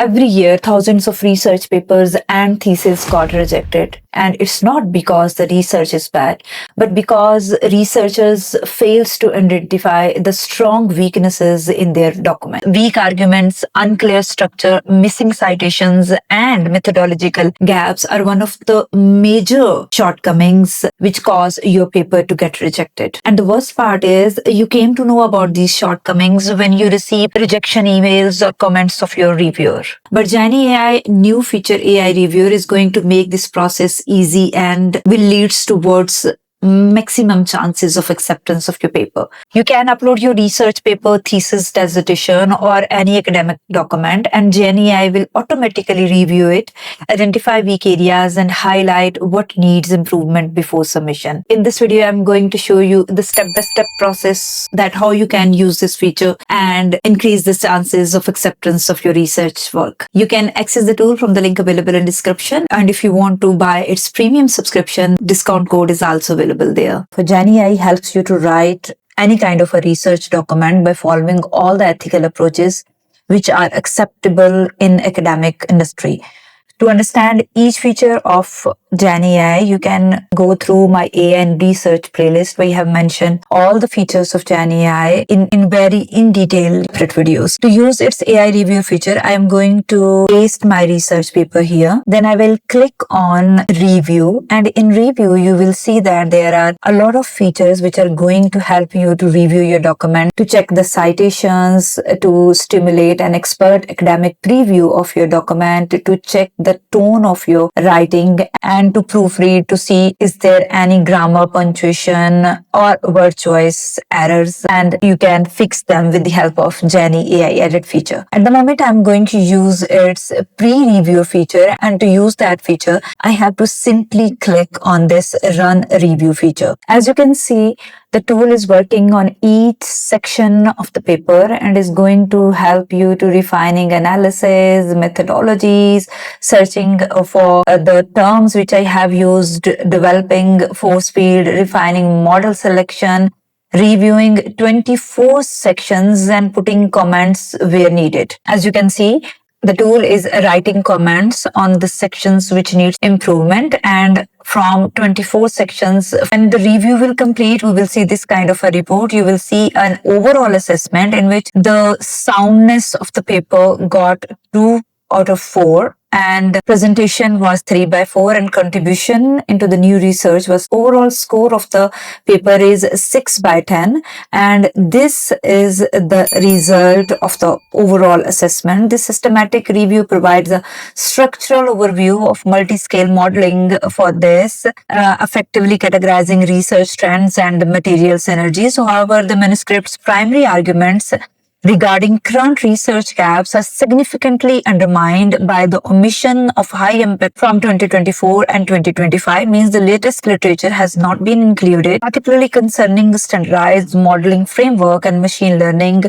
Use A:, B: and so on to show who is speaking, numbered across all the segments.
A: Every year, thousands of research papers and theses got rejected. And it's not because the research is bad, but because researchers fails to identify the strong weaknesses in their document. Weak arguments, unclear structure, missing citations, and methodological gaps are one of the major shortcomings which cause your paper to get rejected. And the worst part is you came to know about these shortcomings when you receive rejection emails or comments of your reviewer. But Jenni AI new feature AI reviewer is going to make this process easy and will lead towards maximum chances of acceptance of your paper. You can upload your research paper, thesis, dissertation, or any academic document, and Jenni AI will automatically review it, identify weak areas, and highlight what needs improvement before submission. In this video, I'm going to show you the step-by-step process that how you can use this feature and increase the chances of acceptance of your research work. You can access the tool from the link available in description, and if you want to buy its premium subscription, discount code is also available there. For Jenni AI helps you to write any kind of a research document by following all the ethical approaches which are acceptable in academic industry. To understand each feature of Jenni AI, you can go through my AI and research playlist where you have mentioned all the features of Jenni AI in very detail separate videos. To use its AI review feature, I am going to paste my research paper here. Then I will click on review, and in review you will see that there are a lot of features which are going to help you to review your document, to check the citations, to stimulate an expert academic preview of your document, to check the tone of your writing, and to proofread to see is there any grammar, punctuation, or word choice errors, and you can fix them with the help of Jenni AI edit feature. At the moment, I'm going to use its pre-review feature, and to use that feature, I have to simply click on this run review feature. As you can see, the tool is working on each section of the paper and is going to help you to refining analysis, methodologies, searching for the terms which I have used, developing force field, refining model selection, reviewing 24 sections and putting comments where needed. As you can see, the tool is writing comments on the sections which needs improvement, and from 24 sections, when the review will complete, we will see this kind of a report. You will see an overall assessment in which the soundness of the paper got 2 out of 4. And presentation was 3/4, and contribution into the new research was overall score of the paper is 6/10. And this is the result of the overall assessment. This systematic review provides a structural overview of multi-scale modeling for this, effectively categorizing research trends and material synergies. However, the manuscript's primary arguments regarding current research gaps are significantly undermined by the omission of high impact from 2024 and 2025, means the latest literature has not been included, particularly concerning the standardized modeling framework and machine learning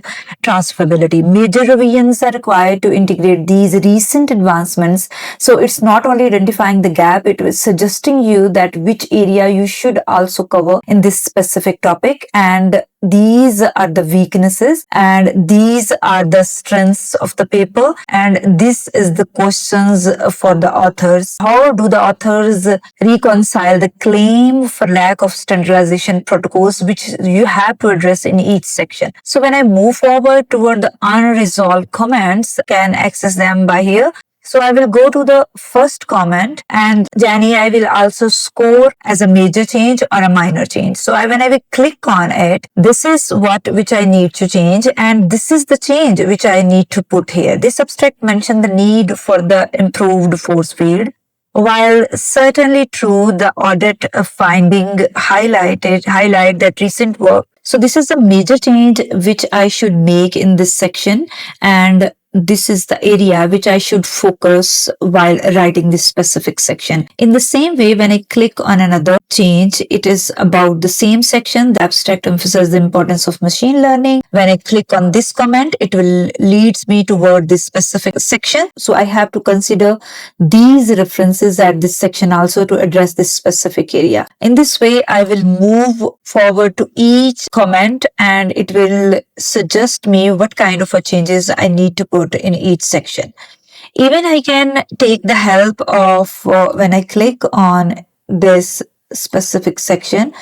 A: transferability. Major revisions are required to integrate these recent advancements. So it's not only identifying the gap, it is suggesting you that which area you should also cover in this specific topic, and these are the weaknesses and these are the strengths of the paper, and this is the questions for the authors. How do the authors reconcile the claim for lack of standardization protocols which you have to address in each section? So when I move forward toward the unresolved comments, I can access them by here. So I will go to the first comment, and Jenni AI will also score as a major change or a minor change. So when I will click on it, this is which I need to change, and this is the change which I need to put here. This abstract mentioned the need for the improved force field. While certainly true, the audit finding highlight that recent work. So this is a major change which I should make in this section, and this is the area which I should focus while writing this specific section. In the same way, when I click on another change, it is about the same section. The abstract emphasizes the importance of machine learning. When I click on this comment, it will leads me toward this specific section. So I have to consider these references at this section also to address this specific area. In this way, I will move forward to each comment and it will suggest me what kind of changes I need to put in each section. Even I can take the help of when I click on this specific section,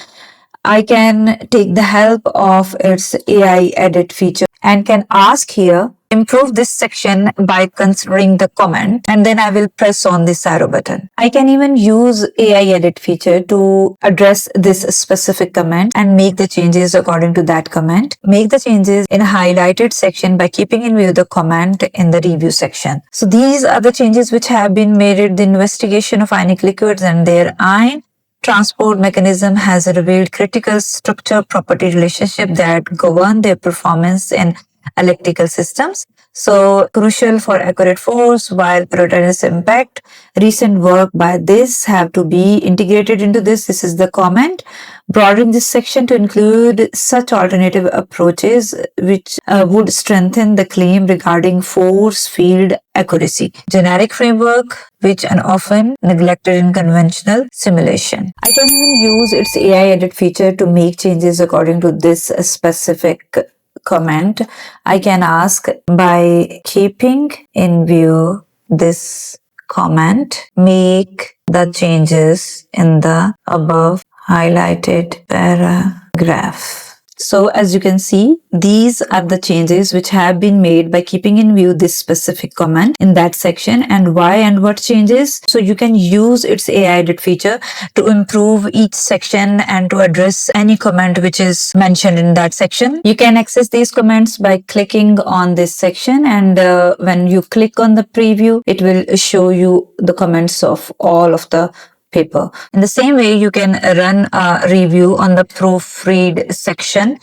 A: I can take the help of its AI edit feature and can ask here, improve this section by considering the comment, and then I will press on this arrow button. I can even use AI edit feature to address this specific comment and make the changes according to that comment. Make the changes in a highlighted section by keeping in view the comment in the review section. So these are the changes which have been made in the investigation of ionic liquids and their ion transport mechanism has revealed critical structure property relationship that govern their performance in electrical systems. So crucial for accurate force while prioritizing impact. Recent work by this have to be integrated into this. This is the comment. Broadening this section to include such alternative approaches which would strengthen the claim regarding force field accuracy. Generic framework which are often neglected in conventional simulation. I can even use its AI edit feature to make changes according to this specific comment. I can ask by keeping in view this comment, make the changes in the above highlighted paragraph. So as you can see, these are the changes which have been made by keeping in view this specific comment in that section, and why and what changes. So you can use its AI edit feature to improve each section and to address any comment which is mentioned in that section. You can access these comments by clicking on this section, and when you click on the preview, it will show you the comments of all of the paper. In the same way, you can run a review on the proofread section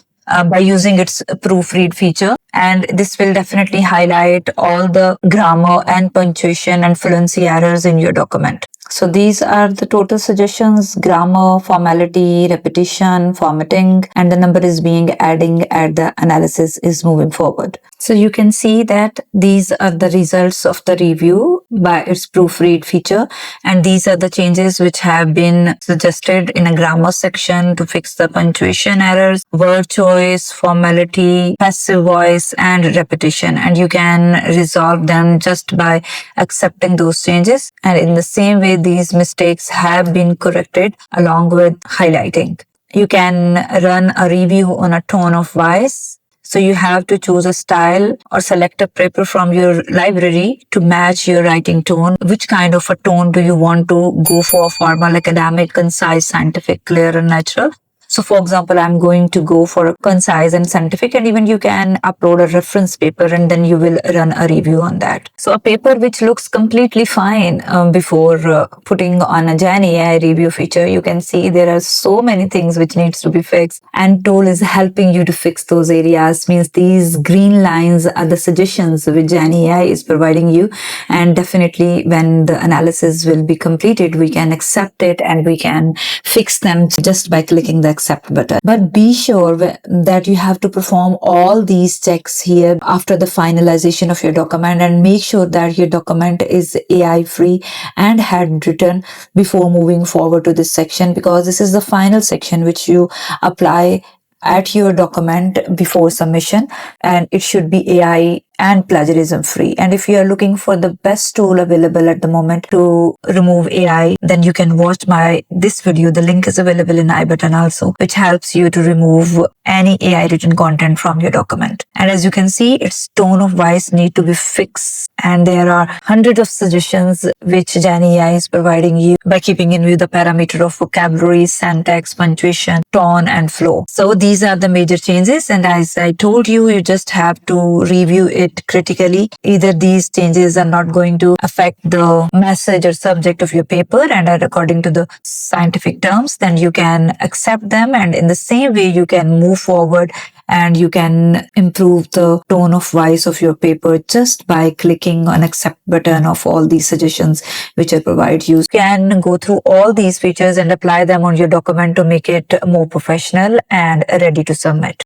A: by using its proofread feature, and this will definitely highlight all the grammar and punctuation and fluency errors in your document. So these are the total suggestions: grammar, formality, repetition, formatting, and the number is being adding as the analysis is moving forward. So you can see that these are the results of the review by its proofread feature, and these are the changes which have been suggested in a grammar section to fix the punctuation errors, word choice, formality, passive voice, and repetition, and you can resolve them just by accepting those changes. And in the same way, these mistakes have been corrected along with highlighting. You can run a review on a tone of voice. So you have to choose a style or select a paper from your library to match your writing tone. Which kind of a tone do you want to go for? Formal, academic, concise, scientific, clear, and natural. So for example, I'm going to go for a concise and scientific, and even you can upload a reference paper and then you will run a review on that. So a paper which looks completely fine before putting on a Jenni AI review feature, you can see there are so many things which needs to be fixed, and tool is helping you to fix those areas. Means these green lines are the suggestions which Jenni AI is providing you, and definitely when the analysis will be completed, we can accept it and we can fix them just by clicking the accept button. But be sure that you have to perform all these checks here after the finalization of your document, and make sure that your document is AI free and handwritten before moving forward to this section, because this is the final section which you apply at your document before submission, and it should be AI and plagiarism free. And if you are looking for the best tool available at the moment to remove AI, then you can watch this video. The link is available in I button also, which helps you to remove any AI written content from your document. And as you can see, its tone of voice need to be fixed, and there are hundreds of suggestions which Jenni AI is providing you by keeping in view the parameter of vocabulary, syntax, punctuation, tone, and flow. So these are the major changes, and as I told you, you just have to review it critically. Either these changes are not going to affect the message or subject of your paper and are according to the scientific terms, then you can accept them, and in the same way you can move forward and you can improve the tone of voice of your paper just by clicking on accept button of all these suggestions which I provide you. You can go through all these features and apply them on your document to make it more professional and ready to submit.